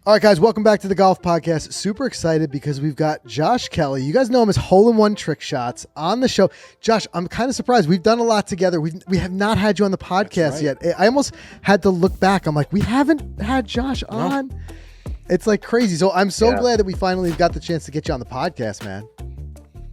All right, guys, welcome back to the Golf Podcast. Super excited because we've got Josh Kelley. You guys know him as Hole-in-One Trick Shots on the show. Josh, I'm kind of surprised. We've done a lot together. We have not had you on the podcast yet. I almost had to look back. I'm like, we haven't had Josh on. No. It's like crazy. So I'm so glad that we finally got the chance to get you on the podcast, man.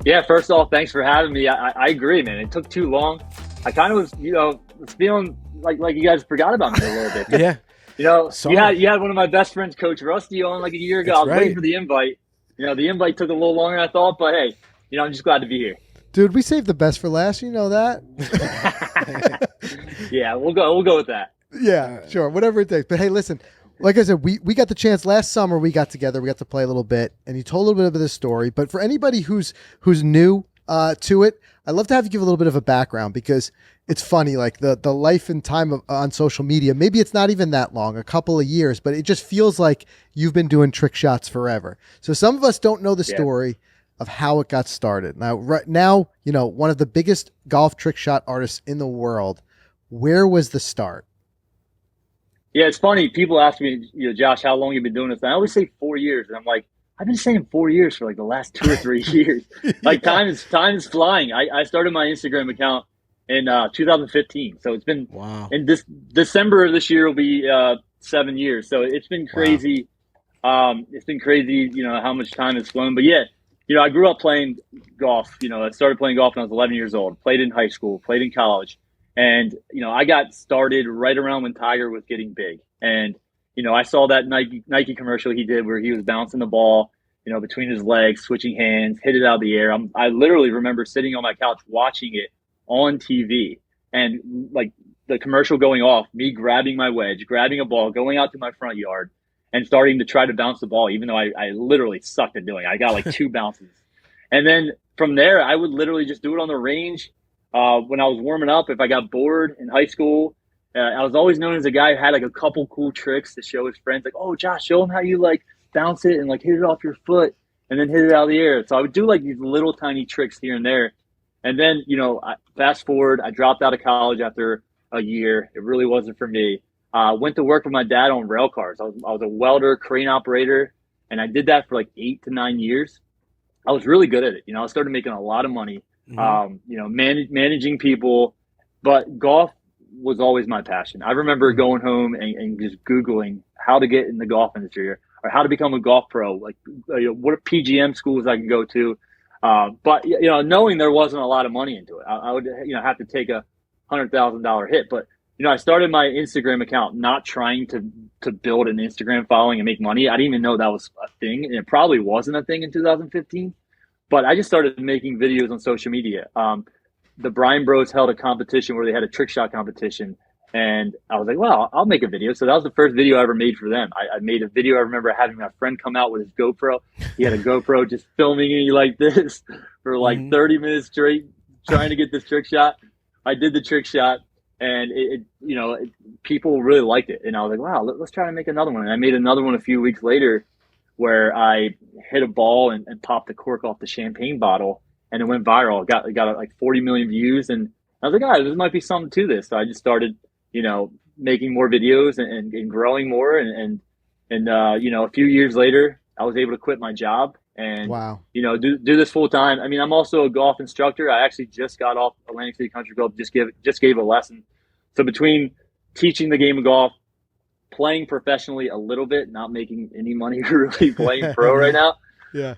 Yeah, first off, thanks for having me. I agree, man. It took too long. I kind of was feeling like you guys forgot about me a little bit. Yeah. You had one of my best friends, Coach Rusty, on like a year ago. That's I was waiting for the invite. The invite took a little longer than I thought, but hey, I'm just glad to be here. Dude, we saved the best for last. You know that. Yeah, we'll go with that. Yeah, sure, whatever it takes. But hey, listen, like I said, we got the chance last summer. We got together. We got to play a little bit, and you told a little bit of this story. But for anybody who's new to it, I'd love to have you give a little bit of a background because it's funny, like the life and time on social media. Maybe it's not even that long, a couple of years, but it just feels like you've been doing trick shots forever. So some of us don't know the story of how it got started. Now, right now, one of the biggest golf trick shot artists in the world. Where was the start? Yeah, it's funny. People ask me, Josh, how long you been doing this? And I always say 4 years, and I'm like, I've been saying 4 years for like the last 2 or 3 years. Like time is flying. I started my Instagram account in 2015, so it's been in this December of this year will be 7 years. So it's been crazy. Wow. It's been crazy, how much time has flown. But yeah, I grew up playing golf. I started playing golf when I was 11 years old. Played in high school, played in college, and I got started right around when Tiger was getting big. And I saw that Nike commercial he did where he was bouncing the ball, between his legs, switching hands, hit it out of the air. I literally remember sitting on my couch watching it on TV and like the commercial going off, me grabbing my wedge, grabbing a ball, going out to my front yard and starting to try to bounce the ball, even though I literally sucked at doing it. I got like 2 bounces. And then from there, I would literally just do it on the range. When I was warming up, if I got bored in high school, I was always known as a guy who had like a couple cool tricks to show his friends, like, oh, Josh, show him how you like bounce it and like hit it off your foot and then hit it out of the air. So I would do like these little tiny tricks here and there. And then, fast forward, I dropped out of college after a year. It really wasn't for me. Went to work with my dad on rail cars. I was a welder, crane operator, and I did that for like 8 to 9 years. I was really good at it. I started making a lot of money, managing people, but golf was always my passion. I remember going home and just Googling how to get in the golf industry or how to become a golf pro, like what PGM schools I can go to. But knowing there wasn't a lot of money into it, I would have to take a $100,000 hit. But I started my Instagram account not trying to build an Instagram following and make money. I didn't even know that was a thing, and it probably wasn't a thing in 2015. But I just started making videos on social media. The Bryan Bros held a competition where they had a trick shot competition, and I was like, well, I'll make a video. So that was the first video I ever made for them. I made a video. I remember having my friend come out with his GoPro. He had a GoPro just filming me like this for like 30 minutes straight, trying to get this trick shot. I did the trick shot, and people really liked it. And I was like, wow, let's try to make another one. And I made another one a few weeks later where I hit a ball and popped the cork off the champagne bottle, and it went viral. Got like 40 million views, and I was like, there might be something to this. So I just started, making more videos and growing more. And a few years later, I was able to quit my job and, do this full time. I mean, I'm also a golf instructor. I actually just got off Atlantic City Country Club, just gave a lesson. So between teaching the game of golf, playing professionally a little bit, not making any money really playing pro right now. Yeah.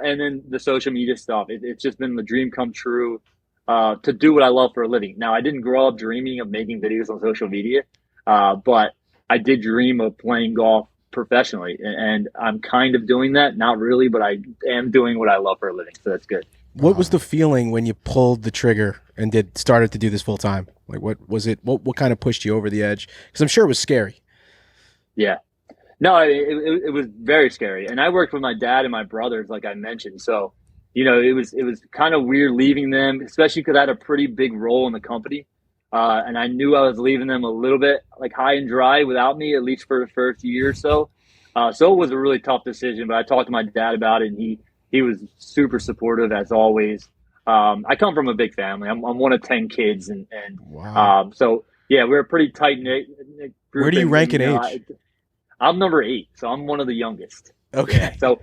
And then the social media stuff. It's just been the dream come true to do what I love for a living. Now, I didn't grow up dreaming of making videos on social media, but I did dream of playing golf professionally. And I'm kind of doing that. Not really, but I am doing what I love for a living. So that's good. What was the feeling when you pulled the trigger and started to do this full time? Like, what was it? What kind of pushed you over the edge? Because I'm sure it was scary. Yeah. No, it was very scary. And I worked with my dad and my brothers, like I mentioned. So, it was kind of weird leaving them, especially because I had a pretty big role in the company. And I knew I was leaving them a little bit like high and dry without me, at least for the first year or so. So it was a really tough decision, but I talked to my dad about it, and he was super supportive as always. I come from a big family. I'm one of 10 kids. So yeah, we're a pretty tight knit group. Where do you rank in age? I'm number 8, so I'm one of the youngest. Okay. Yeah, so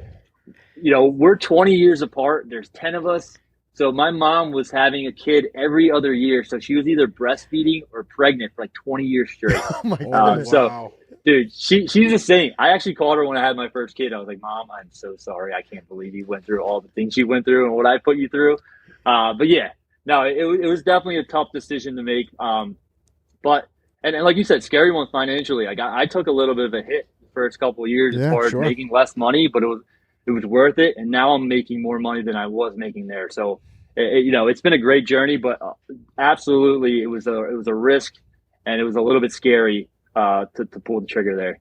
we're 20 years apart. There's 10 of us. So my mom was having a kid every other year. So she was either breastfeeding or pregnant for like 20 years straight. Oh my Oh, goodness. So, wow. dude, she's a saint. I actually called her when I had my first kid. I was like, Mom, I'm so sorry. I can't believe you went through all the things you went through and what I put you through. But yeah, no, it was definitely a tough decision to make. But and like you said, scary one financially. I took a little bit of a hit the first couple of years as Yeah, far as sure. making less money, but it was worth it. And now I'm making more money than I was making there. So it's been a great journey, but absolutely it was a risk, and it was a little bit scary to pull the trigger there.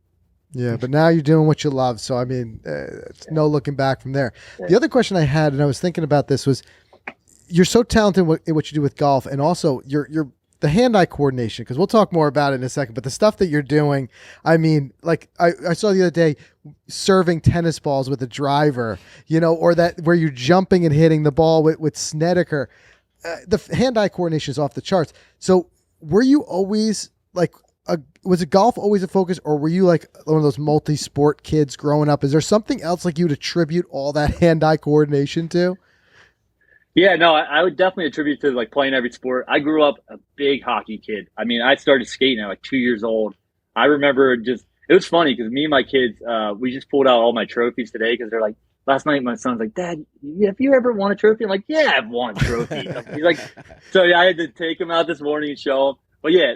Yeah, but now you're doing what you love. So, I mean, it's no looking back from there. Yeah. The other question I had, and I was thinking about this, was you're so talented in what you do with golf, and also you're the hand-eye coordination, because we'll talk more about it in a second, but the stuff that you're doing, I mean, like I saw the other day serving tennis balls with a driver, or that where you're jumping and hitting the ball with Snedeker. The hand-eye coordination is off the charts. So were you always like, was it golf always a focus, or were you like one of those multi-sport kids growing up? Is there something else like you'd attribute all that hand-eye coordination to? Yeah, no, I would definitely attribute to like playing every sport. I grew up a big hockey kid. I mean, I started skating at like 2 years old. I remember it was funny because me and my kids, we just pulled out all my trophies today because they're like, last night my son's like, Dad, have you ever won a trophy? I'm like, yeah, I've won a trophy. He's like, so yeah, I had to take him out this morning and show him. But yeah,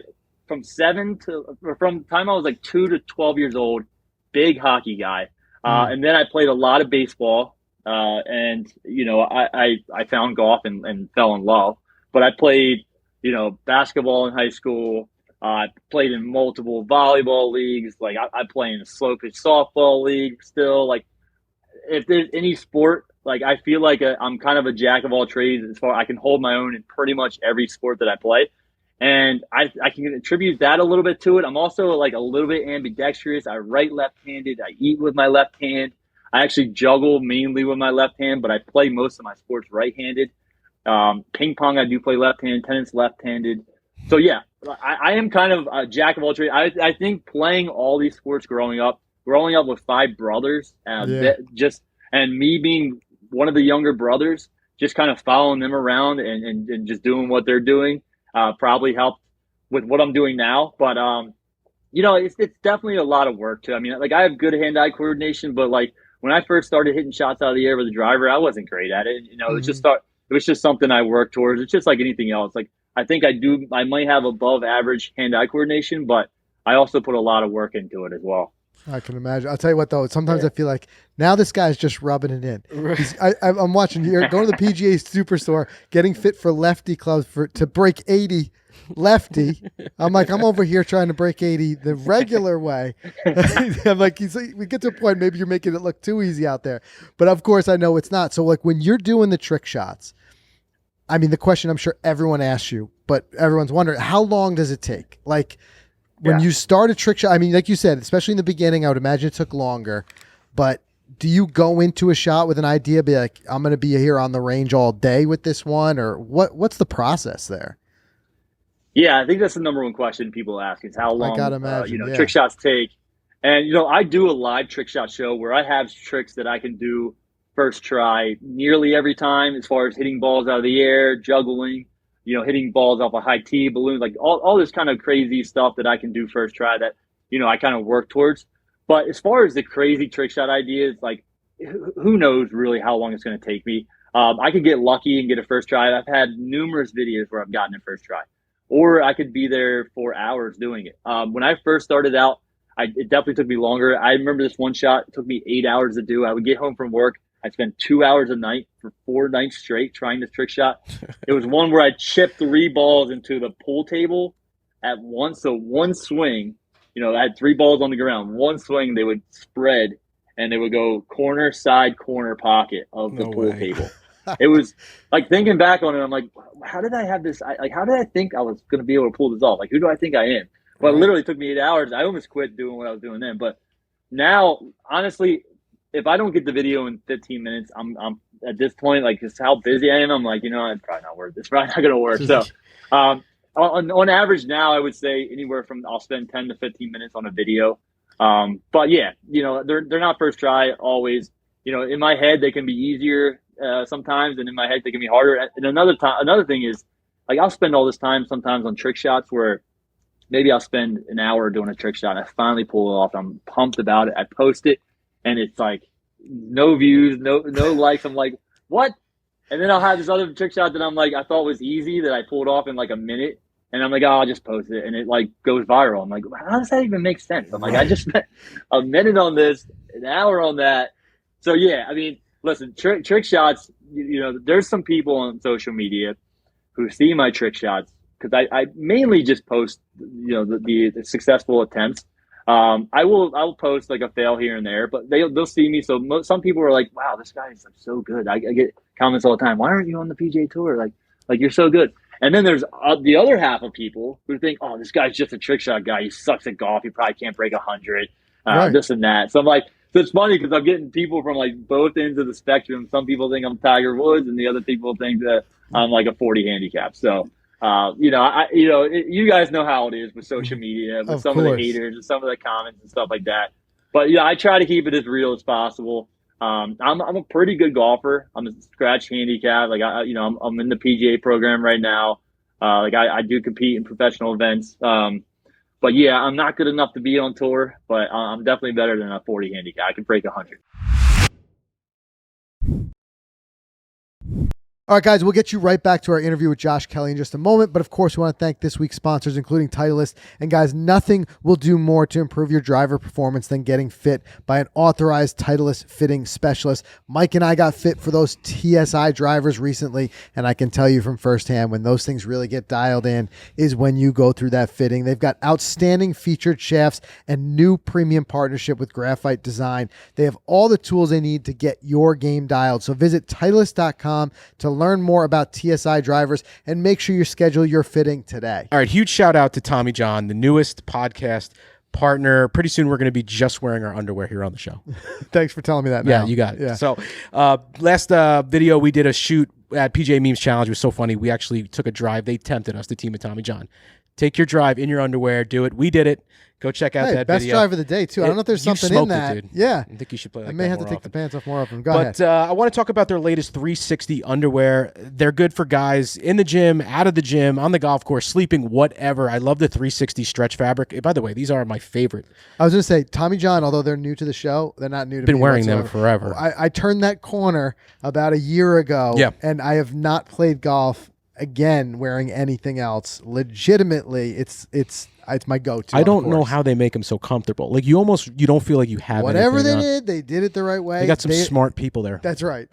from the time I was like 2 to 12 years old, big hockey guy. And then I played a lot of baseball. And I found golf and fell in love, but I played, basketball in high school. I played in multiple volleyball leagues. Like I play in a slow pitch softball league still. Like if there's any sport, like I feel like I'm kind of a jack of all trades as far I can hold my own in pretty much every sport that I play. And I can attribute that a little bit to it. I'm also like a little bit ambidextrous. I write left-handed. I eat with my left hand. I actually juggle mainly with my left hand, but I play most of my sports right-handed. Ping pong, I do play left-handed. Tennis, left-handed. So, yeah, I am kind of a jack of all trades. I think playing all these sports growing up with 5 brothers, and me being one of the younger brothers, just kind of following them around and just doing what they're doing probably helped with what I'm doing now. But, it's definitely a lot of work, too. I mean, like I have good hand-eye coordination, but, like, when I first started hitting shots out of the air with a driver, I wasn't great at it. It was just something I worked towards. It's just like anything else. Like I think I might have above average hand-eye coordination, but I also put a lot of work into it as well. I can imagine. I'll tell you what, though. Sometimes I feel like now this guy's just rubbing it in. I'm watching you going to the PGA Superstore, getting fit for lefty clubs to break 80 lefty. I'm like, I'm over here trying to break 80 the regular way. I'm like, we get to a point, maybe you're making it look too easy out there. But of course, I know it's not. So like when you're doing the trick shots, I mean, the question I'm sure everyone asks you, but everyone's wondering, how long does it take? Like, when you start a trick shot, I mean, like you said, especially in the beginning, I would imagine it took longer. But do you go into a shot with an idea, be like, I'm going to be here on the range all day with this one? Or what's the process there? Yeah, I think that's the number one question people ask is how long I gotta imagine, trick shots take. And, I do a live trick shot show where I have tricks that I can do first try nearly every time as far as hitting balls out of the air, juggling, hitting balls off a high tee, balloons, like all this kind of crazy stuff that I can do first try that, I kind of work towards. But as far as the crazy trick shot ideas, like who knows really how long it's going to take me. I could get lucky and get a first try. I've had numerous videos where I've gotten a first try, or I could be there for hours doing it. When I first started out, it definitely took me longer. I remember this one shot, it took me 8 hours to do. I would get home from work. I'd spend 2 hours a night for 4 nights straight trying this trick shot. It was one where I chipped 3 balls into the pool table at once. So one swing, I had 3 balls on the ground. One swing, they would spread and they would go corner, side, corner pocket of the pool table. It was like thinking back on it, I'm like, how did I have this? How did I think I was going to be able to pull this off? Like, who do I think I am? But it literally took me 8 hours. I almost quit doing what I was doing then. But now, honestly, if I don't get the video in 15 minutes, I'm at this point, like just how busy I am, I'm like, it's probably not worth it. It's probably not going to work. So on average now, I would say anywhere from I'll spend 10 to 15 minutes on a video. But yeah, they're not first try always. In my head they can be easier sometimes, and in my head they can be harder. And another thing is, like, I'll spend all this time sometimes on trick shots where maybe I'll spend an hour doing a trick shot. And I finally pull it off. I'm pumped about it. I post it, and it's like no views, no likes. I'm like, what? And then I'll have this other trick shot that I'm like, I thought was easy that I pulled off in like a minute. And I'm like, oh, I'll just post it. And it like goes viral. I'm like, how does that even make sense? I'm like, I just spent a minute on this, an hour on that. So yeah, I mean, listen, trick shots, there's some people on social media who see my trick shots, because I mainly just post, the successful attempts. I will post like a fail here and there, but they'll see me. So some people are like, wow, this guy is like so good. I get comments all the time. Why aren't you on the PGA Tour? Like you're so good. And then there's the other half of people who think, oh, this guy's just a trick shot guy. He sucks at golf. He probably can't break 100, Right. this and that. So I'm like, so it's funny because I'm getting people from like both ends of the spectrum. Some people think I'm Tiger Woods, and the other people think that I'm like a 40 handicap. So, you guys know how it is with social media, with some of the haters and some of the comments and stuff like that. But I try to keep it as real as possible. I'm a pretty good golfer. I'm a scratch handicap. Like I'm in the PGA program right now. I do compete in professional events. But yeah, I'm not good enough to be on tour, but I'm definitely better than a 40 handicap. I can break 100. All right, guys, we'll get you right back to our interview with Josh Kelley in just a moment. But of course, we want to thank this week's sponsors, including Titleist. And guys, nothing will do more to improve your driver performance than getting fit by an authorized Titleist fitting specialist. Mike and I got fit for those TSI drivers recently, and I can tell you from firsthand, when those things really get dialed in is when you go through that fitting. They've got outstanding featured shafts and new premium partnership with Graphite Design. They have all the tools they need to get your game dialed. So visit Titleist.com to learn more about TSI drivers and make sure you schedule your fitting today. All right, huge shout out to Tommy John, the newest podcast partner. Pretty soon we're going to be just wearing our underwear here on the show. Thanks for telling me that. Yeah, now. you got it. Yeah. So last video we did a shoot at PJ Memes Challenge. It was so funny. We actually took a drive. They tempted us, the team of Tommy John. Take your drive in your underwear. Do it. We did it. Go check out that best video. drive of the day, too. I don't know if there's something in that. It, dude. Yeah. I think you should play like I may that have to more take often. the pants off more often. Go ahead. But I want to talk about their latest 360 underwear. They're good for guys in the gym, out of the gym, on the golf course, sleeping, whatever. I love the 360 stretch fabric. By the way, these are my favorite. I was going to say, Tommy John, although they're new to the show, they're not new to me. Been wearing whatsoever. them forever. I turned that corner about a year ago, and I have not played golf again wearing anything else. Legitimately, it's my go-to. I don't know how they make them so comfortable. Like you don't feel like you have whatever anything they on. did. They did it the right way. They got some smart people there. That's right.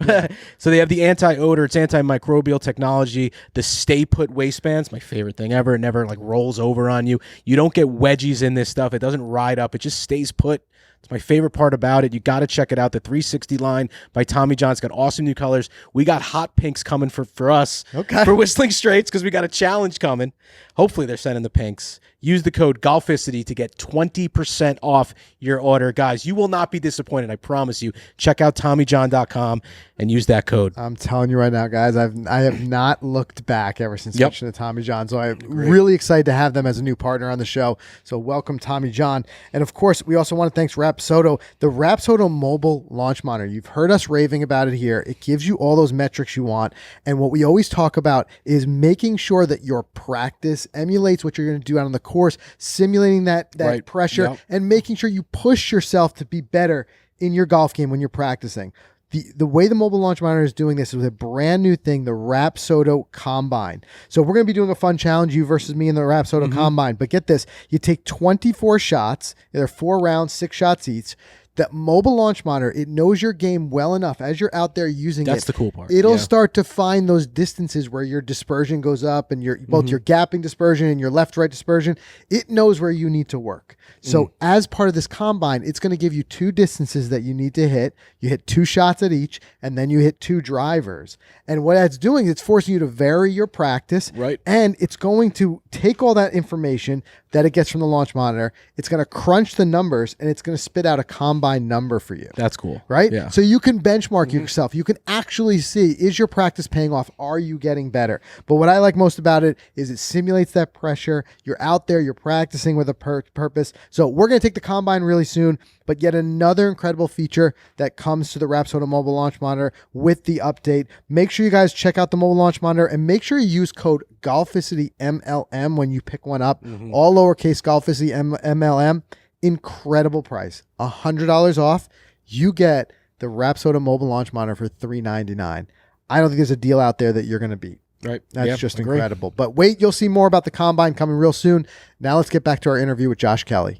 So they have the anti-odor, it's antimicrobial technology, the stay put waistbands, my favorite thing ever. It never like rolls over on you. You don't get wedgies in this stuff. It doesn't ride up. It just stays put. It's my favorite part about it. You got to check it out. The 360 line by Tommy John. It's got awesome new colors. We got hot pinks coming for us for Whistling Straits because we got a challenge coming. Hopefully they're sending the pinks. Use the code Golficity to get 20% off your order. Guys, you will not be disappointed. I promise you. Check out TommyJohn.com and use that code. I'm telling you right now, guys, I have not looked back ever since switching to Tommy John. So I'm really excited to have them as a new partner on the show. So welcome, Tommy John. And of course, we also want to thank Rapsodo, the Rapsodo mobile launch monitor. You've heard us raving about it here. It gives you all those metrics you want. And what we always talk about is making sure that your practice emulates what you're going to do out on the course, simulating that pressure and making sure you push yourself to be better in your golf game when you're practicing. The way the mobile launch monitor is doing this is a brand new thing, the Rapsodo Combine. So we're going to be doing a fun challenge, you versus me in the Rapsodo Combine. But get this, you take 24 shots, they're 4 rounds, 6 shots each. That mobile launch monitor, it knows your game well enough as you're out there using That's the cool part. It'll start to find those distances where your dispersion goes up and your both your gapping dispersion and your left-right dispersion. It knows where you need to work. So as part of this combine, it's going to give you 2 distances that you need to hit. You hit 2 shots at each, and then you hit 2 drivers. And what that's doing, it's forcing you to vary your practice. Right. And it's going to take all that information that it gets from the launch monitor. It's going to crunch the numbers, and it's going to spit out a combine combine number for you. That's cool. Right? Yeah. So you can benchmark yourself. You can actually see, is your practice paying off? Are you getting better? But what I like most about it is it simulates that pressure. You're out there, you're practicing with a purpose. So we're going to take the combine really soon, but yet another incredible feature that comes to the Rapsodo mobile launch monitor with the update. Make sure you guys check out the mobile launch monitor and make sure you use code Golficity MLM when you pick one up. All lowercase Golficity MLM. Incredible price. $100 off. You get the Rapsodo mobile launch monitor for $399. I don't think there's a deal out there that you're going to beat. Right. That's just incredible. But wait, you'll see more about the combine coming real soon. Now let's get back to our interview with Josh Kelley.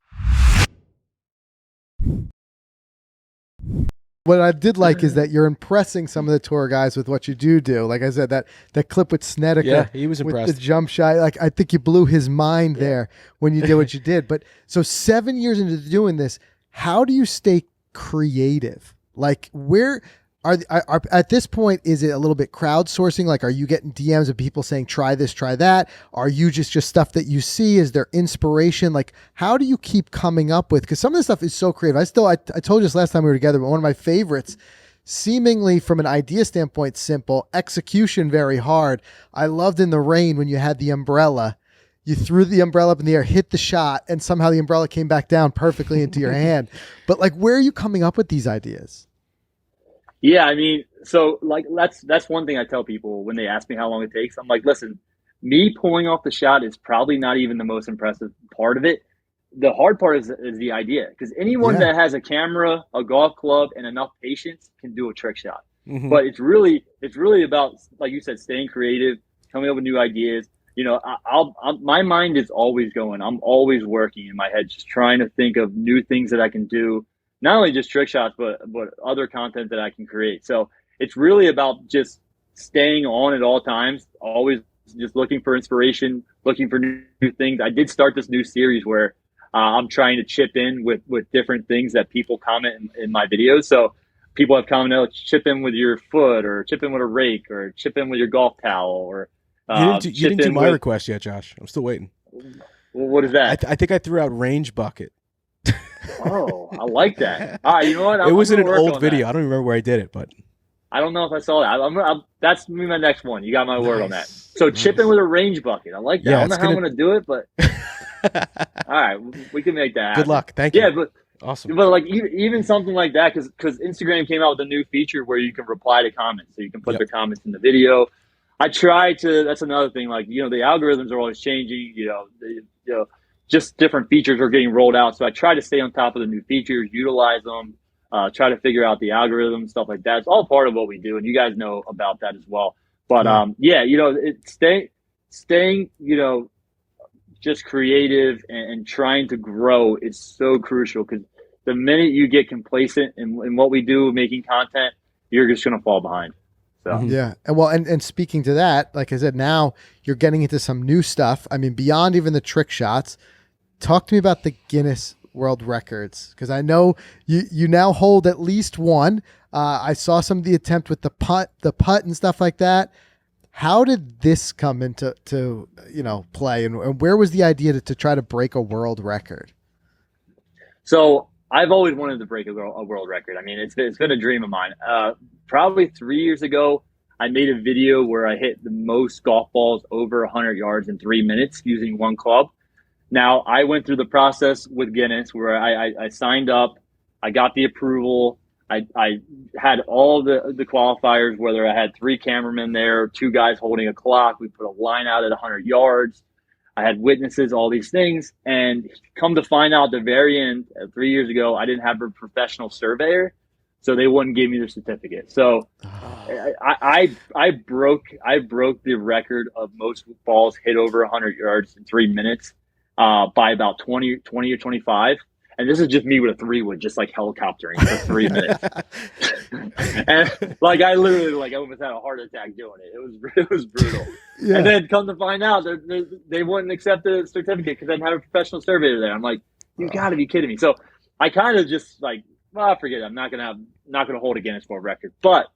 What I did like is that you're impressing some of the tour guys with what you do. Like I said, that clip with Snedeker. Yeah, he was with impressed. the jump shot. Like I think you blew his mind there when you did what you did. But so 7 years into doing this, how do you stay creative? Like where are at this point, is it a little bit crowdsourcing? Like, are you getting DMs of people saying, try this, try that? Are you just stuff that you see? Is there inspiration? Like, how do you keep coming up with, because some of this stuff is so creative. I told you this last time we were together, but one of my favorites, seemingly from an idea standpoint, simple, execution very hard. I loved in the rain when you had the umbrella. You threw the umbrella up in the air, hit the shot, and somehow the umbrella came back down perfectly into your hand. But like, where are you coming up with these ideas? Yeah, I mean, so like that's one thing I tell people when they ask me how long it takes. I'm like, listen, me pulling off the shot is probably not even the most impressive part of it. The hard part is the idea, because anyone that has a camera, a golf club, and enough patience can do a trick shot. But it's really about, like you said, staying creative, coming up with new ideas. You know, my mind is always going. I'm always working in my head, just trying to think of new things that I can do. Not only just trick shots, but other content that I can create. So it's really about just staying on at all times, always just looking for inspiration, looking for new things. I did start this new series where I'm trying to chip in with different things that people comment in my videos. So people have commented, oh, chip in with your foot, or chip in with a rake, or chip in with your golf towel, or you didn't do my request yet, Josh. I'm still waiting. Well, what is that? I think I threw out range bucket. Oh, I like that. All right, you know what? It was in an old video. That. I don't remember where I did it, but I don't know if I saw that. That's gonna be my next one. You got my word on that. So chip in with a range bucket. I like that. Yeah, I don't know how I'm gonna do it, but all right, we can make that happen. Good luck. Thank you. Yeah, but awesome. But like even something like that, because Instagram came out with a new feature where you can reply to comments, so you can put the comments in the video. I try to. That's another thing. Like, you know, the algorithms are always changing. Just different features are getting rolled out. So I try to stay on top of the new features, utilize them, try to figure out the algorithm, stuff like that. It's all part of what we do, and you guys know about that as well. But staying, just creative and trying to grow is so crucial, because the minute you get complacent in what we do, making content, you're just going to fall behind. So. Yeah. And speaking to that, like I said, now you're getting into some new stuff. I mean, beyond even the trick shots, talk to me about the Guinness World Records, because I know you now hold at least one. I saw some of the attempt with the putt and stuff like that. How did this come into play, and where was the idea to try to break a world record? So I've always wanted to break a world record. I mean, it's been a dream of mine. Probably 3 years ago, I made a video where I hit the most golf balls over 100 yards in 3 minutes using one club. Now, I went through the process with Guinness where I signed up, I got the approval, I had all the qualifiers, whether I had 3 cameramen there, 2 guys holding a clock, we put a line out at 100 yards, I had witnesses, all these things, and come to find out at the very end, 3 years ago, I didn't have a professional surveyor, so they wouldn't give me the certificate. So I broke the record of most balls hit over 100 yards in 3 minutes by about 20 or 25. And this is just me with a 3-wood, just like helicoptering for 3 minutes. And like I literally, I almost had a heart attack doing it. It was brutal. Yeah. And then come to find out, they wouldn't accept the certificate because I didn't have a professional surveyor there. I'm like, you got to be kidding me. So I kind of just forget it. I'm not gonna hold a Guinness World Record. But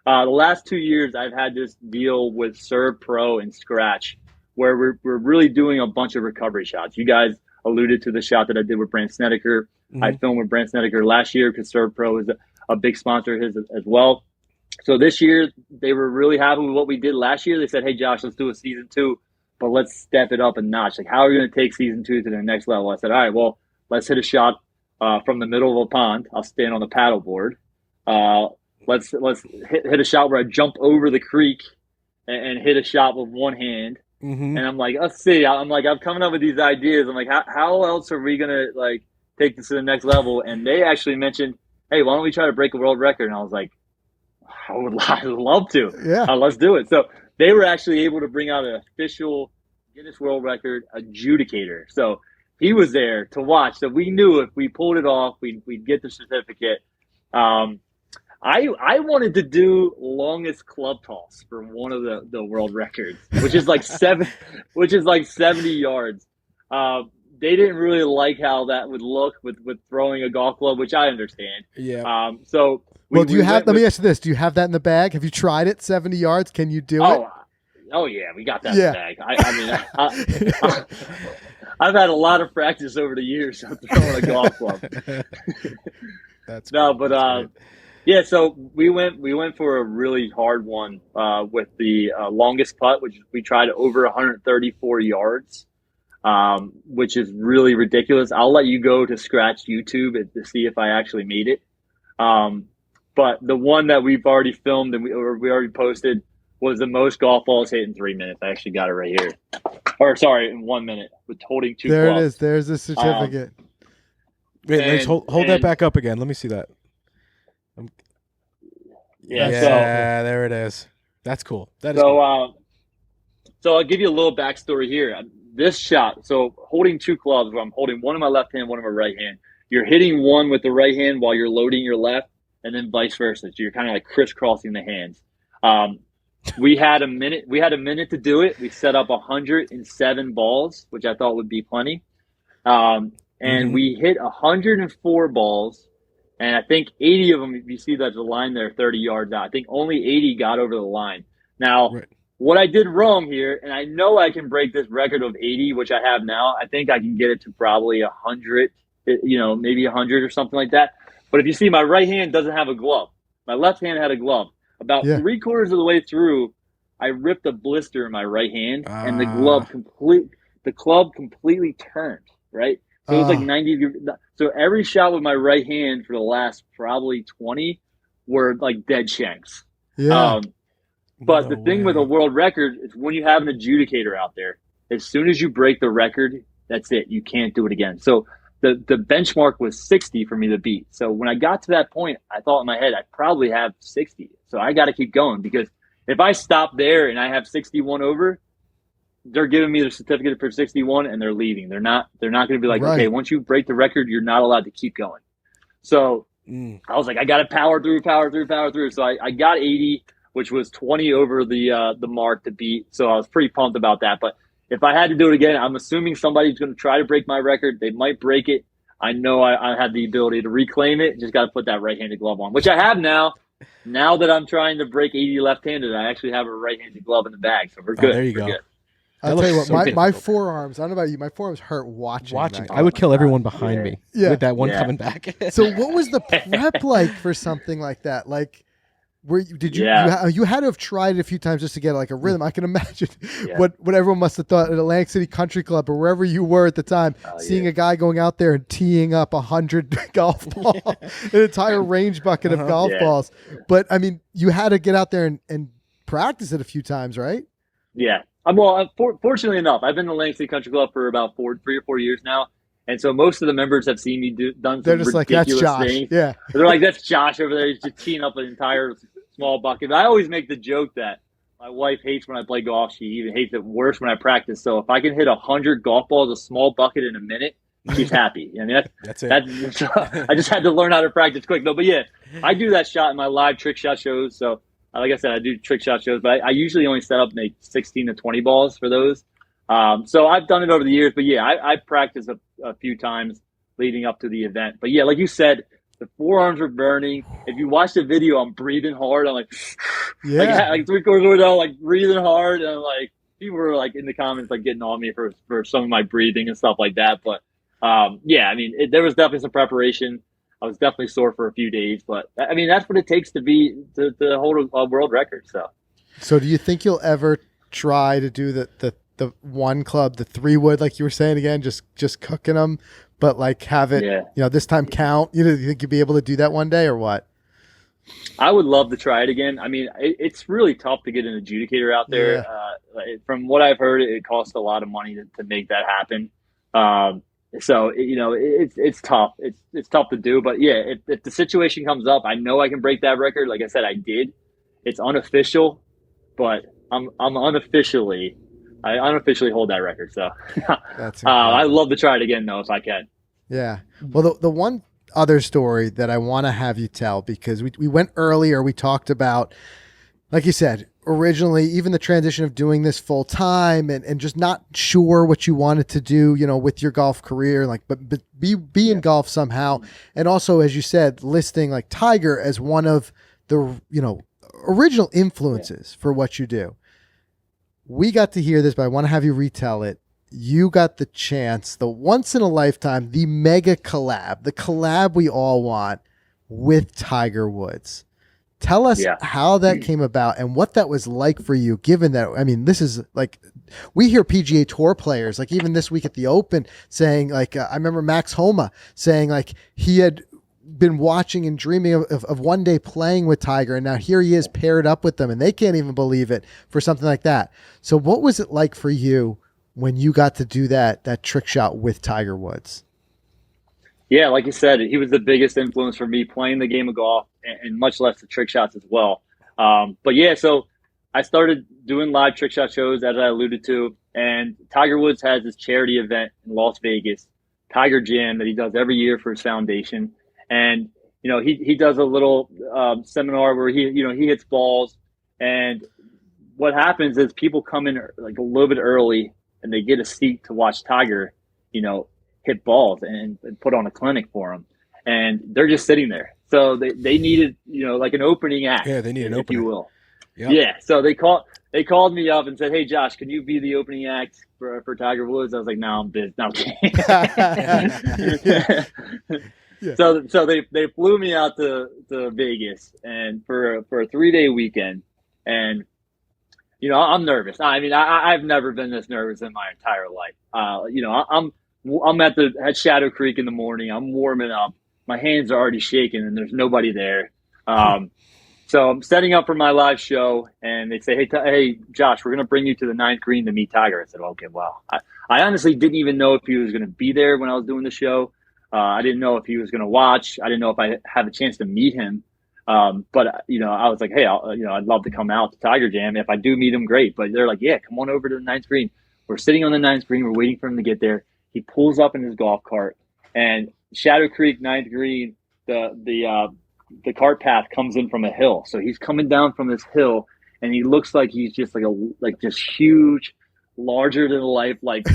the last 2 years, I've had this deal with Serve Pro and Scratch, where we're really doing a bunch of recovery shots. You guys alluded to the shot that I did with Brant Snedeker. I filmed with Brent Snedeker last year because Serve Pro is a big sponsor of his as well. So this year, they were really happy with what we did last year. They said, hey, Josh, let's do a season 2, but let's step it up a notch. Like, how are we going to take season 2 to the next level? I said, all right, well, let's hit a shot from the middle of a pond. I'll stand on the paddle board. Let's hit a shot where I jump over the creek and hit a shot with one hand. And I'm like, let's see. I'm coming up with these ideas. I'm like, how else are we going to, like, take this to the next level? And they actually mentioned, hey, why don't we try to break a world record? And I was like, I'd love to. Yeah. Let's do it. So they were actually able to bring out an official Guinness World Record adjudicator. So he was there to watch. So we knew if we pulled it off, we'd get the certificate. I wanted to do longest club toss for one of the world records, which is like 70 yards. They didn't really like how that would look with throwing a golf club, which I understand. Yeah. So do you have? Let me ask you this: do you have that in the bag? Have you tried it? 70 yards? Can you do it? Oh yeah, we got that in the bag. I mean, I've had a lot of practice over the years of throwing a golf club. That's no, great. but yeah. So we went for a really hard one with the longest putt, which we tried over 134 yards. Which is really ridiculous. I'll let you go to scratch YouTube to see if I actually made it. But the one that we've already filmed and we already posted was the most golf balls hit in 3 minutes. I actually got it right here. Or sorry, in 1 minute with holding 2 There clubs. it is. There's the certificate. Wait, let's hold that back up again. Let me see that. Yeah, there it is. That's cool. That is so cool. So I'll give you a little backstory here. This shot, so holding 2 clubs, where I'm holding one in my left hand, one in my right hand. You're hitting one with the right hand while you're loading your left, and then vice versa. So you're kind of like crisscrossing the hands. We had a minute. We had a minute to do it. We set up 107 balls, which I thought would be plenty. And we hit 104 balls, and I think 80 of them. If you see that the line there, 30 yards out. I think only 80 got over the line. Now. Right. What I did wrong here, and I know I can break this record of 80, which I have now. I think I can get it to probably 100, maybe 100 or something like that. But if you see, my right hand doesn't have a glove. My left hand had a glove. About 3/4 of the way through, I ripped a blister in my right hand, and the club completely turned, right? So it was like 90 degrees. So every shot with my right hand for the last probably 20 were like dead shanks. Yeah. But the thing with a world record is when you have an adjudicator out there, as soon as you break the record, that's it. You can't do it again. So the benchmark was 60 for me to beat. So when I got to that point, I thought in my head, I probably have 60. So I got to keep going because if I stop there and I have 61 over, they're giving me the certificate for 61 and they're leaving. They're not going to be like, okay, once you break the record, you're not allowed to keep going. So I was like, I got to power through. So I got 80. Which was 20 over the mark to beat. So I was pretty pumped about that. But if I had to do it again, I'm assuming somebody's going to try to break my record. They might break it. I know I have the ability to reclaim it. Just got to put that right-handed glove on, which I have now. Now that I'm trying to break 80 left-handed, I actually have a right-handed glove in the bag. So we're good. There you go. Good. I'll tell you what, my forearms, I don't know about you, my forearms hurt watching. I would kill everyone behind me with that one coming back. So what was the prep like for something like that? Like, you had to have tried it a few times just to get like a rhythm. I can imagine what everyone must have thought at Atlantic City Country Club or wherever you were at the time, seeing a guy going out there and teeing up 100 golf balls, an entire range bucket of golf balls. But I mean, you had to get out there and practice it a few times, right? Yeah. Fortunately enough, I've been in Atlantic City Country Club for about 3 or 4 years now. And so most of the members have seen me done some ridiculous like, that's Josh. things. Yeah. They're like, that's Josh over there. He's just teeing up an entire small bucket. But I always make the joke that my wife hates when I play golf. She even hates it worse when I practice. So if I can hit 100 golf balls, a small bucket in a minute, she's happy. I mean, that's it. I just had to learn how to practice quick. No, but yeah, I do that shot in my live trick shot shows. So like I said, I do trick shot shows, but I usually only set up like 16 to 20 balls for those. So I've done it over the years, but yeah, I practiced a few times leading up to the event. But yeah, like you said, the forearms were burning. If you watch the video, I'm breathing hard. I'm like, like 3/4 of the way down, like breathing hard. And like people were like in the comments, like getting on me for some of my breathing and stuff like that. But Yeah, I mean, there was definitely some preparation. I was definitely sore for a few days, but I mean, that's what it takes to hold a world record. So do you think you'll ever try to do the one club, the 3-wood, like you were saying again, just cooking them, but like have it, Yeah, this time count? Do you think you'll be able to do that one day or what? I would love to try it again. I mean, it's really tough to get an adjudicator out there. Yeah. From what I've heard, it costs a lot of money to make that happen. So it's tough. It's tough to do. But yeah, if the situation comes up, I know I can break that record. Like I said, I did. It's unofficial, but I unofficially hold that record. So That's I'd incredible. love to try it again though if I can. Yeah. Well, the one other story that I want to have you tell, because we went earlier, we talked about, like you said, originally, even the transition of doing this full time and just not sure what you wanted to do, with your golf career, like, but be in golf somehow. And also, as you said, listing like Tiger as one of the, original influences for what you do. We got to hear this, but I want to have you retell it. You got the chance, the once in a lifetime, the mega collab, the collab we all want with Tiger Woods. Tell us Yeah. how that came about and what that was like for you, given that, I mean, this is like, we hear PGA Tour players, like even this week at the Open, saying like, I remember Max Homa saying like he had been watching and dreaming of one day playing with Tiger, and now here he is paired up with them, and they can't even believe it for something like that. So what was it like for you when you got to do that trick shot with Tiger Woods? Yeah, like you said, he was the biggest influence for me playing the game of golf, and much less the trick shots as well. But yeah, so I started doing live trick shot shows, as I alluded to, and Tiger Woods has this charity event in Las Vegas, Tiger Jam, that he does every year for his foundation. And he does a little seminar where he hits balls, and what happens is people come in like a little bit early, and they get a seat to watch Tiger, hit balls and put on a clinic for them, and they're just sitting there. So they needed like an opening act. Yeah, they need an if opener. you will. Yep. Yeah. So they called me up and said, "Hey, Josh, can you be the opening act for Tiger Woods?" I was like, "No, I'm busy." No, I'm kidding. Yeah. So they flew me out to Vegas and for a 3-day weekend, and I'm nervous. I mean, I've never been this nervous in my entire life. I'm at Shadow Creek in the morning. I'm warming up. My hands are already shaking, and there's nobody there. So I'm setting up for my live show, and they say, "Hey, Josh, we're going to bring you to the 9th green to meet Tiger." I said, "Okay, wow." I honestly didn't even know if he was going to be there when I was doing the show. I didn't know if he was going to watch. I didn't know if I have a chance to meet him. But I was like, "Hey, I'd love to come out to Tiger Jam. If I do meet him, great." But they're like, "Yeah, come on over to the 9th green." We're sitting on the 9th green. We're waiting for him to get there. He pulls up in his golf cart, and Shadow Creek 9th green, the cart path comes in from a hill. So he's coming down from this hill, and he looks like he's just like just huge, larger than life, like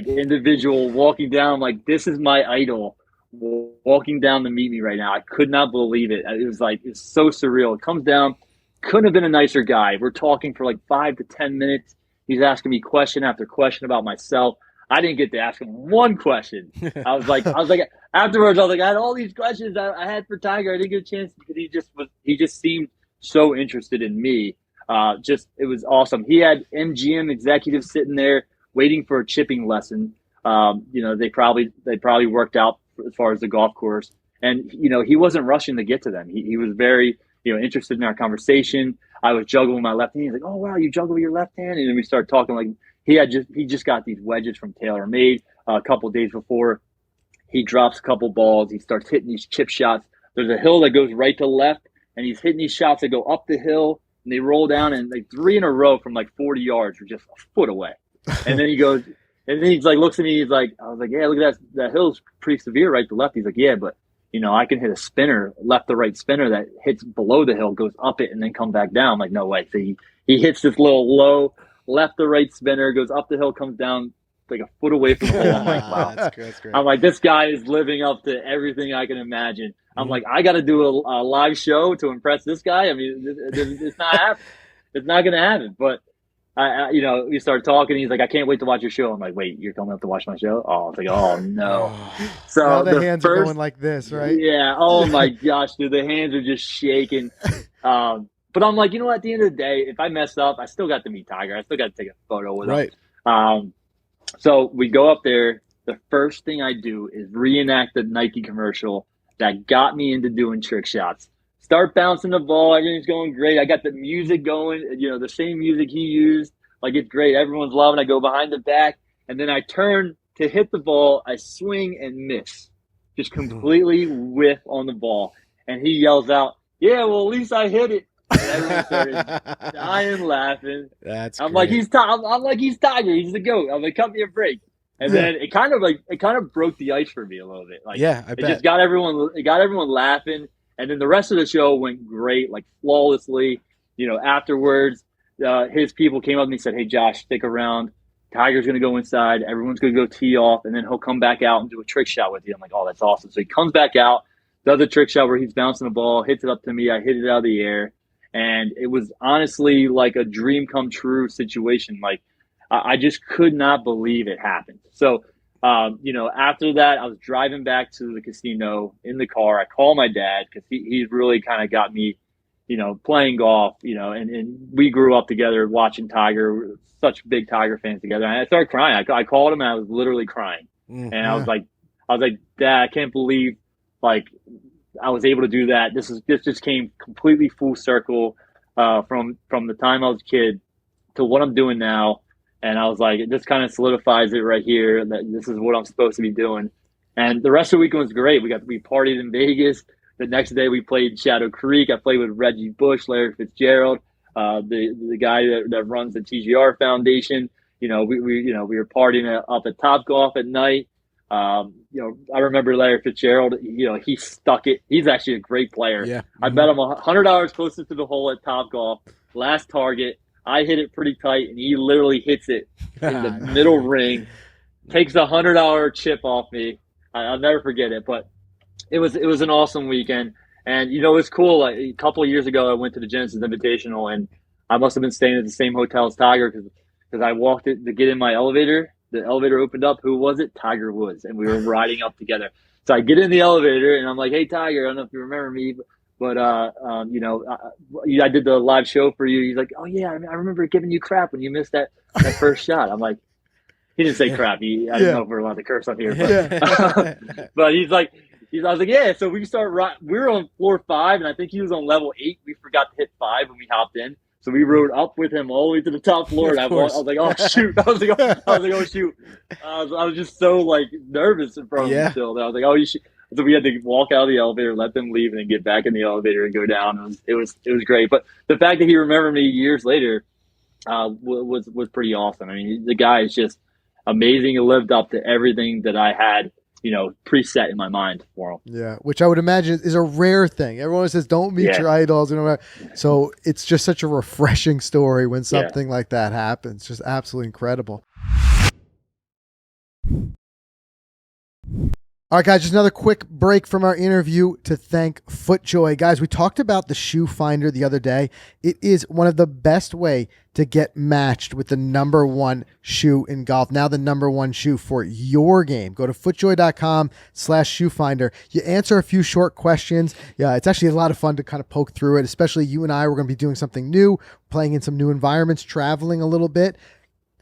individual walking down. Like, this is my idol walking down to meet me right now. I could not believe it. It's so surreal. It comes down, couldn't have been a nicer guy. We're talking for like 5 to 10 minutes. He's asking me question after question about myself. I didn't get to ask him one question. I was like, afterwards, I was like, I had all these questions I had for Tiger. I didn't get a chance because he just seemed so interested in me. It was awesome. He had MGM executives sitting there waiting for a chipping lesson. They probably worked out as far as the golf course, and he wasn't rushing to get to them. He was very interested in our conversation. I was juggling my left hand. He's like, "Oh wow, you juggle with your left hand," and then we started talking like. He just got these wedges from TaylorMade a couple days before. He drops a couple balls. He starts hitting these chip shots. There's a hill that goes right to left, and he's hitting these shots that go up the hill, and they roll down, and like 3 in a row from like 40 yards are just a foot away. And then he goes, and then he's like, looks at me. He's like, I was like, "Yeah, look at that hill's pretty severe right to left." He's like, "Yeah, but I can hit a spinner, left to right spinner that hits below the hill, goes up it, and then come back down." I'm like, "No way." So he hits this little low left to right spinner, goes up the hill, comes down like a foot away from the hole. I'm like, wow. That's great. I'm like, this guy is living up to everything I can imagine. I'm like, I got to do a live show to impress this guy. I mean, it's not happening. It's not going to happen. But we started talking. He's like, I can't wait to watch your show. I'm like, wait, you're coming up to watch my show? Oh, I was like, oh no. So Now the hands are first, going like this, right? yeah. Oh my gosh, dude, the hands are just shaking. But I'm like, at the end of the day, if I mess up, I still got to meet Tiger. I still got to take a photo with him. So we go up there. The first thing I do is reenact the Nike commercial that got me into doing trick shots. Start bouncing the ball. Everything's going great. I got the music going, the same music he used. Like, it's great. Everyone's loving it. I go behind the back, and then I turn to hit the ball. I swing and miss. Just completely whiff on the ball. And he yells out, yeah, well, at least I hit it. And everyone started dying laughing. I'm like, he's Tiger. He's the GOAT. I'm like, cut me a break. And then it kind of broke the ice for me a little bit. Like, I bet. It just got everyone laughing. And then the rest of the show went great, like flawlessly. Afterwards, his people came up and he said, hey, Josh, stick around. Tiger's going to go inside. Everyone's going to go tee off, and then he'll come back out and do a trick shot with you. I'm like, oh, that's awesome. So he comes back out, does a trick shot where he's bouncing the ball, hits it up to me. I hit it out of the air. And it was honestly like a dream come true situation. Like, I just could not believe it happened. So, after that, I was driving back to the casino in the car. I call my dad because he really kind of got me, playing golf, and we grew up together watching Tiger. We were such big Tiger fans together. And I started crying. I called him and I was literally crying. And I was like, Dad, I can't believe like I was able to do that. This just came completely full circle from the time I was a kid to what I'm doing now. And I was like, it just kind of solidifies it right here that this is what I'm supposed to be doing. And the rest of the weekend was great. We partied in Vegas. The next day we played Shadow Creek. I played with Reggie Bush, Larry Fitzgerald, the guy that runs the TGR Foundation. We were partying up at Topgolf at night. I remember Larry Fitzgerald. He stuck it. He's actually a great player. Yeah. I bet him $100 closest to the hole at Topgolf. Last target. I hit it pretty tight, and he literally hits it in the middle ring, takes a $100 chip off me. I'll never forget it, but it was an awesome weekend. And, it's cool. Like, a couple of years ago, I went to the Genesis Invitational, and I must have been staying at the same hotel as Tiger because I walked it to get in my elevator. The elevator opened up. Who was it? Tiger Woods, and we were riding up together. So I get in the elevator, and I'm like, hey, Tiger, I don't know if you remember me, but I did the live show for you. He's like, oh yeah, I remember giving you crap when you missed that first shot. I'm like, he didn't say crap. I don't know if we're allowed to curse up here, but, but I was like, yeah. So we were on floor 5, and I think he was on level 8. We forgot to hit 5 when we hopped in. So we rode up with him all the way to the top floor, and I was like, "Oh shoot!" I was like, "Oh shoot!" I was just so like nervous in front of him still. I was like, "Oh, you should." So we had to walk out of the elevator, let them leave, and then get back in the elevator and go down. It was great. But the fact that he remembered me years later was pretty awesome. I mean, the guy is just amazing. He lived up to everything that I had, preset in my mind for him. Yeah, which I would imagine is a rare thing. Everyone says, don't meet your idols. So it's just such a refreshing story when something like that happens. Just absolutely incredible. All right, guys, just another quick break from our interview to thank FootJoy. Guys, we talked about the shoe finder the other day. It is one of the best way to get matched with the number one shoe in golf. Now the number one shoe for your game. Go to footjoy.com/shoefinder. You answer a few short questions. Yeah, it's actually a lot of fun to kind of poke through it, especially you and I. We're going to be doing something new, playing in some new environments, traveling a little bit.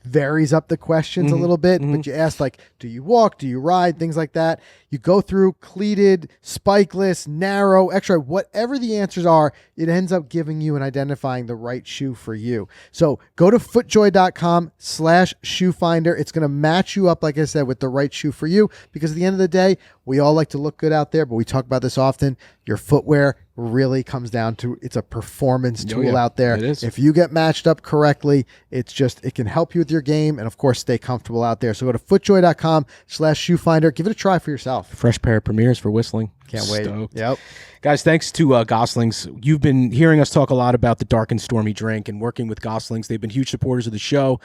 Varies up the questions a little bit, but you ask like, do you walk, do you ride, things like that. You go through cleated, spikeless, narrow, extra, whatever the answers are, it ends up giving you and identifying the right shoe for you. So go to footjoy.com/shoefinder. It's going to match you up, like I said, with the right shoe for you, because at the end of the day, we all like to look good out there, but we talk about this often. Your footwear really comes down to, it's a performance tool out there. It is. If you get matched up correctly, it can help you with your game and of course stay comfortable out there. So go to footjoy.com/shoefinder. Give it a try for yourself. Fresh pair of premieres for whistling. Can't wait. Stoked. Yep. Guys, thanks to Goslings. You've been hearing us talk a lot about the dark and stormy drink and working with Goslings. They've been huge supporters of the show.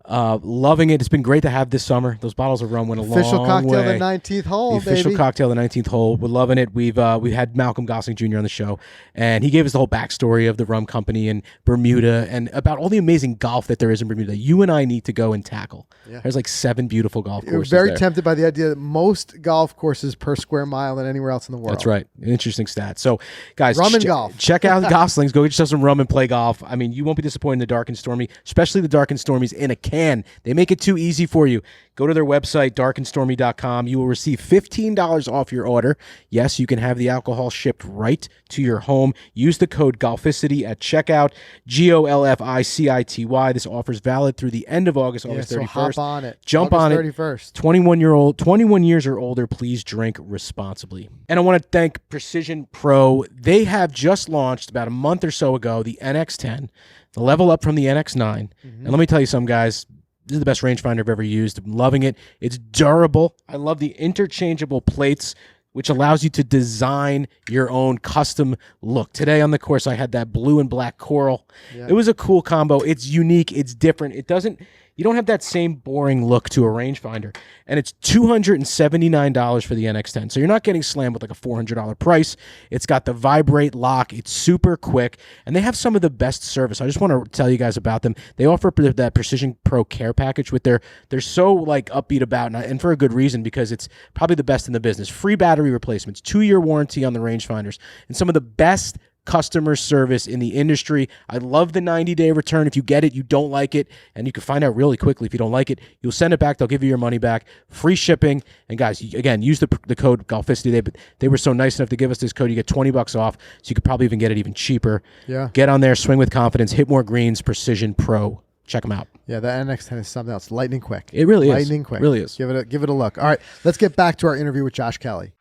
Loving it. It's been great to have this summer. Those bottles of rum went a Official long cocktail, way. the 19th hole, The official baby. cocktail, the 19th hole. We're loving it. We've had Malcolm Gosling Jr. on the show, and he gave us the whole backstory of the rum company in Bermuda and about all the amazing golf that there is in Bermuda. You and I need to go and tackle. Yeah. There's like 7 beautiful golf You're courses very there. tempted by the idea that most golf courses per square mile than anywhere else in the world. That's right. An interesting stat. So, guys, Rum and golf. check out Goslings. Go get yourself some rum and play golf. I mean, you won't be disappointed in the dark and stormy, especially the dark and stormies in a can. They make it too easy for you. Go to their website, darkandstormy.com. You will receive $15 off your order. Yes, you can have the alcohol shipped right to your home. Use the code Golficity at checkout, GOLFICITY. This offer is valid through the end of August 31st. So hop on it. Jump August on 31st. it. 21 years or older, please drink responsibly. And I want to thank Precision Pro. They have just launched about a month or so ago the NX10, the level up from the NX9. And let me tell you something, guys. This is the best rangefinder I've ever used. I'm loving it. It's durable. I love the interchangeable plates, which allows you to design your own custom look. Today on the course, I had that blue and black coral. Yeah. It was a cool combo. It's unique. It's different. You don't have that same boring look to a rangefinder. And it's $279 for the NX10. So you're not getting slammed with like a $400 price. It's got the vibrate lock. It's super quick. And they have some of the best service. I just want to tell you guys about them. They offer that Precision Pro Care package with they're so like upbeat about, and for a good reason, because it's probably the best in the business. Free battery replacements, 2-year warranty on the rangefinders, and some of the best customer service in the industry. I love the 90-day return. If you get it, you don't like it, and you can find out really quickly. If you don't like it, you'll send it back. They'll give you your money back. Free shipping. And guys, again, use the code Golficity. They were so nice enough to give us this code. You get $20 off, so you could probably even get it even cheaper. Yeah. Get on there, swing with confidence, hit more greens, Precision Pro. Check them out. Yeah, the NX10 is something else. Lightning quick. It really is. Lightning quick. Really is. Give it a look. All right, let's get back to our interview with Josh Kelley.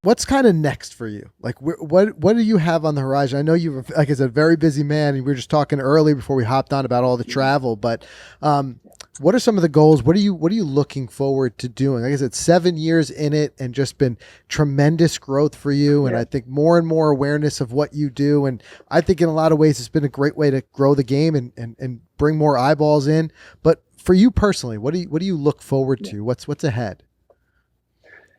What's kind of next for you? Like, what do you have on the horizon? I know you're, like I said, a very busy man, and we were just talking early before we hopped on about all the travel. But what are some of the goals? What are you looking forward to doing? Like I said, 7 years in it, and just been tremendous growth for you. And I think more and more awareness of what you do. And I think in a lot of ways, it's been a great way to grow the game and bring more eyeballs in. But for you personally, what do you look forward to? What's ahead?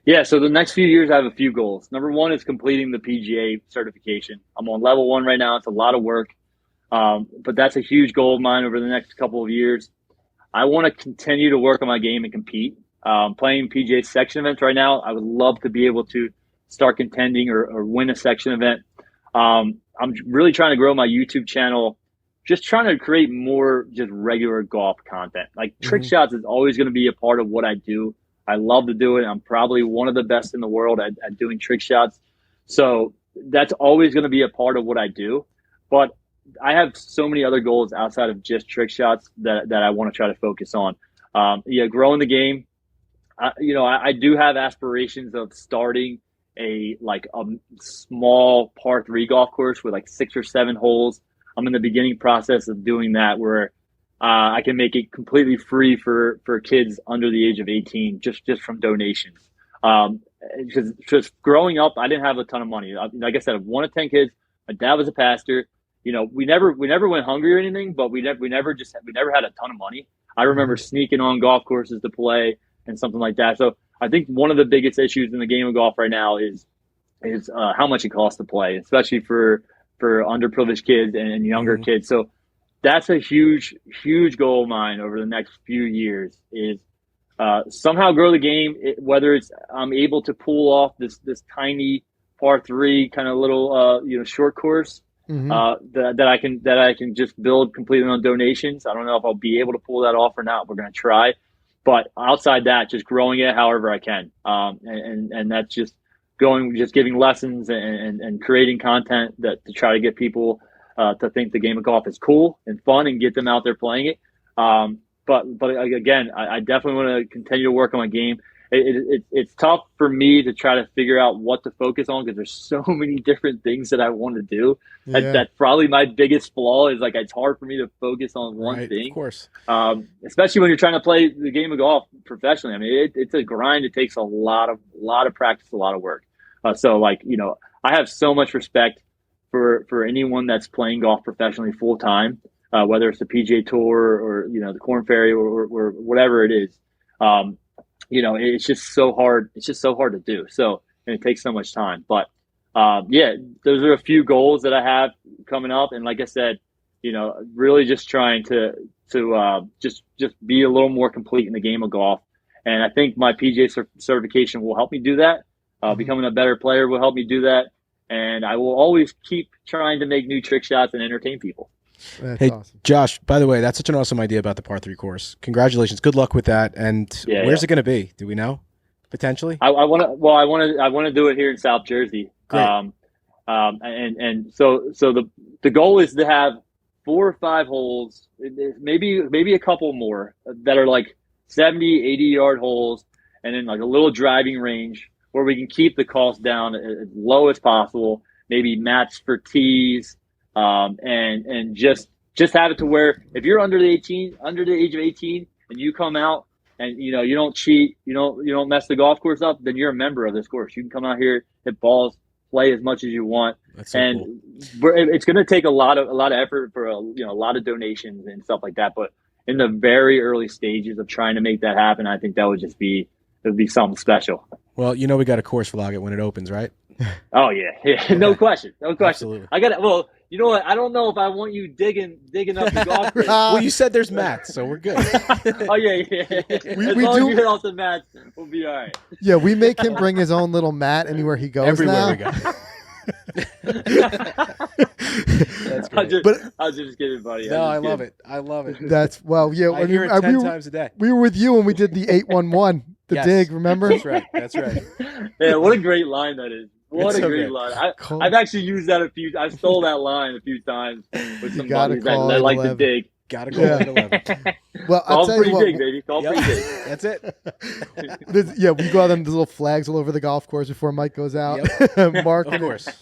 Yeah, so the next few years, I have a few goals. Number one is completing the PGA certification. I'm on level 1 right now. It's a lot of work, but that's a huge goal of mine over the next couple of years. I want to continue to work on my game and compete. Playing PGA section events right now, I would love to be able to start contending or win a section event. I'm really trying to grow my YouTube channel, just trying to create more just regular golf content. Like trick shots is always going to be a part of what I do. I love to do it. I'm probably one of the best in the world at doing trick shots. So that's always going to be a part of what I do. But I have so many other goals outside of just trick shots that I want to try to focus on. Growing the game. I do have aspirations of starting a small par 3 golf course with like 6 or 7 holes. I'm in the beginning process of doing that, where I can make it completely free for kids under the age of 18, just from donations. Because just growing up, I didn't have a ton of money. Like I said, I'm one of 10 kids. My dad was a pastor. We never went hungry or anything, but we never had a ton of money. I remember sneaking on golf courses to play and something like that. So I think one of the biggest issues in the game of golf right now is how much it costs to play, especially for underprivileged kids and younger kids. So that's a huge, huge goal of mine over the next few years is somehow grow the game, whether it's I'm able to pull off this tiny par 3 kind of little short course that I can just build completely on donations. I don't know if I'll be able to pull that off or not. We're going to try. But outside that, just growing it however I can. And that's just giving lessons and creating content to try to get people to think the game of golf is cool and fun and get them out there playing it. But again, I definitely want to continue to work on my game. it's tough for me to try to figure out what to focus on because there's so many different things that I want to do. Yeah. That's probably my biggest flaw is like it's hard for me to focus on one Right, thing. of course. Especially when you're trying to play the game of golf professionally. I mean, it's a grind. It takes a lot of practice, a lot of work. So like, I have so much respect for anyone that's playing golf professionally full time, whether it's the PGA Tour or the Korn Ferry or whatever it is. It's just so hard. It's just so hard to do. So, and it takes so much time. But those are a few goals that I have coming up. And like I said, really just trying to just be a little more complete in the game of golf. And I think my PGA certification will help me do that. Becoming a better player will help me do that. And I will always keep trying to make new trick shots and entertain people. That's Hey, awesome. Josh, by the way, that's such an awesome idea about the par 3 course. Congratulations. Good luck with that. And where's it going to be? Do we know? Potentially? I want to do it here in South Jersey. Great. So the goal is to have 4 or 5 holes, maybe a couple more that are like 70, 80-yard holes, and then like a little driving range where we can keep the cost down as low as possible, maybe match for tees, and just have it to where if you're under the age of 18 and you come out and you don't cheat, you don't mess the golf course up, then you're a member of this course. You can come out here, hit balls, play as much as you want. That's so And it's going to take a lot of effort for a lot of donations and stuff like that. But in the very early stages of trying to make that happen, I think that would be something special. Well, we got a course vlog it when it opens, right? Oh yeah. No question. Absolutely. I got it. Well, you know what? I don't know if I want you digging up the golf course. Well, you said there's mats, so we're good. Oh yeah. As long as you hit off the mats, we'll be all right. Yeah, we make him bring his own little mat anywhere he goes Everywhere now. we go. That's I'm great. just kidding, buddy. No, I love it. I love it. That's I hear it 10 times a day. We were with you when we did the 811, the Yes. dig, remember? That's right. That's right. Yeah, what a great line that is. What It's a so great good. line. Call- I've actually used that I stole that line a few times with some gotta buddies that call like to 11. dig. Gotta go Yeah. at 11. Well, I'll Call tell you free what. dig, baby. Call Yep. free dig. That's it. Yeah, we go out on the little flags all over the golf course before Mike goes out. Marking Of course. it.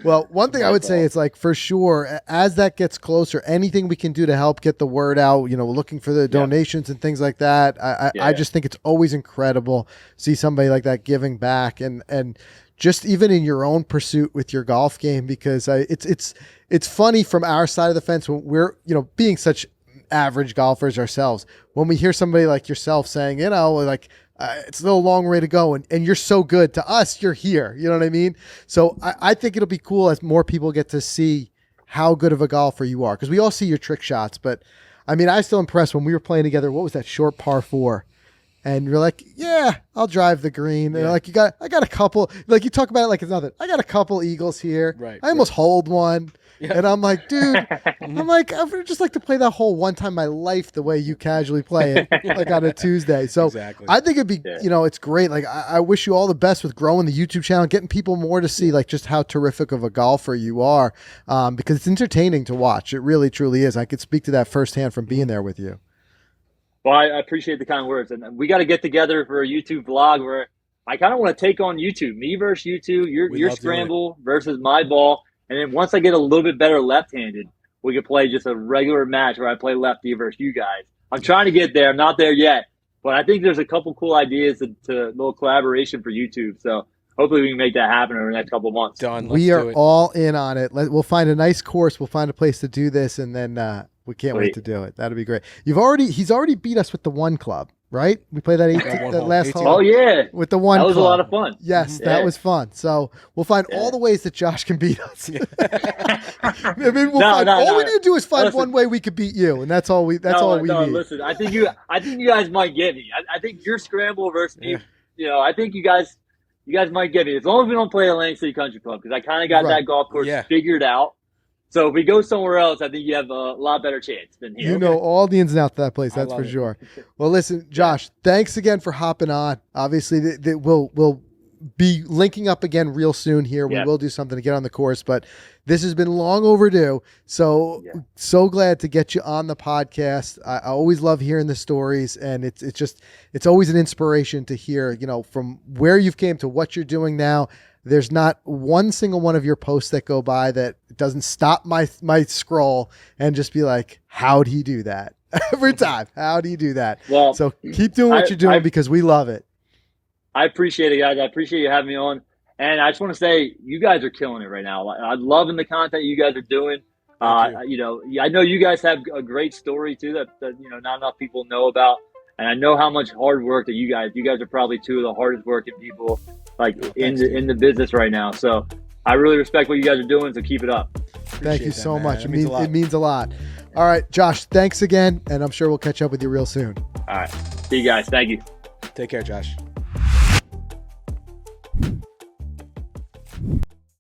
Well, one thing I would say is like for sure, as that gets closer, anything we can do to help get the word out, looking for the donations and things like that. I just think it's always incredible to see somebody like that giving back and just even in your own pursuit with your golf game, because it's funny from our side of the fence when we're, being such average golfers ourselves, when we hear somebody like yourself saying, it's a little long way to go, and you're so good to us, you're here. You know what I mean? So I think it'll be cool as more people get to see how good of a golfer you are, because we all see your trick shots. But I mean, I was still impressed when we were playing together. What was that short par 4? And you're like, yeah, I'll drive the green. And like, I got a couple, like you talk about it like it's nothing. I got a couple eagles here. Right, I almost hold one. Yeah. And I'm like, dude, I would just like to play that hole one time in my life the way you casually play it, like on a Tuesday. So Exactly. I think it'd be, it's great. Like, I wish you all the best with growing the YouTube channel, getting people more to see like just how terrific of a golfer you are, because it's entertaining to watch. It really, truly is. I could speak to that firsthand from being there with you. Well, I appreciate the kind words. And we got to get together for a YouTube vlog where I kind of want to take on YouTube. Me versus you two, your love doing scramble versus my ball. And then once I get a little bit better left-handed, we could play just a regular match where I play lefty versus you guys. I'm trying to get there. I'm not there yet. But I think there's a couple cool ideas to a little collaboration for YouTube. So hopefully we can make that happen over the next couple of months. Done. Let's We do are it. all in on it. We'll find a nice course. We'll find a place to do this, and then we can't wait to do it. That'll be great. He's already beat us with the one club, right? We played that one that hole, last 18. hole. Oh, yeah. With the one That was club. a lot of fun. Yes, Yeah. that was fun. So we'll find all the ways that Josh can beat us. I mean, all we need to do is find one way we could beat you, and that's all we need. Listen, I think you guys might get me. I think your scramble versus me. I think you guys might get me as long as we don't play Atlantic City Country Club, because I kind of got that golf course figured out. So if we go somewhere else, I think you have a lot better chance than here. You know all the ins and outs of that place, that's for it. sure. Well, listen, Josh, thanks again for hopping on. Obviously, we'll be linking up again real soon here. We Yeah. will do something to get on the course, but this has been long overdue. So, so glad to get you on the podcast. I always love hearing the stories, and it's always an inspiration to hear, from where you've came to what you're doing now. There's not one single one of your posts that go by that doesn't stop my scroll and just be like, how'd he do that? Every time. How do you do that? Well, so keep doing what you're doing because we love it. I appreciate it, guys. I appreciate you having me on. And I just want to say, you guys are killing it right now. I'm loving the content you guys are doing. I know you guys have a great story too that not enough people know about. And I know how much hard work that you guys are probably two of the hardest working people in the business right now. So I really respect what you guys are doing. So keep it up. Thank you so much. It means a lot. All right, Josh, thanks again. And I'm sure we'll catch up with you real soon. All right. See you guys. Thank you. Take care, Josh.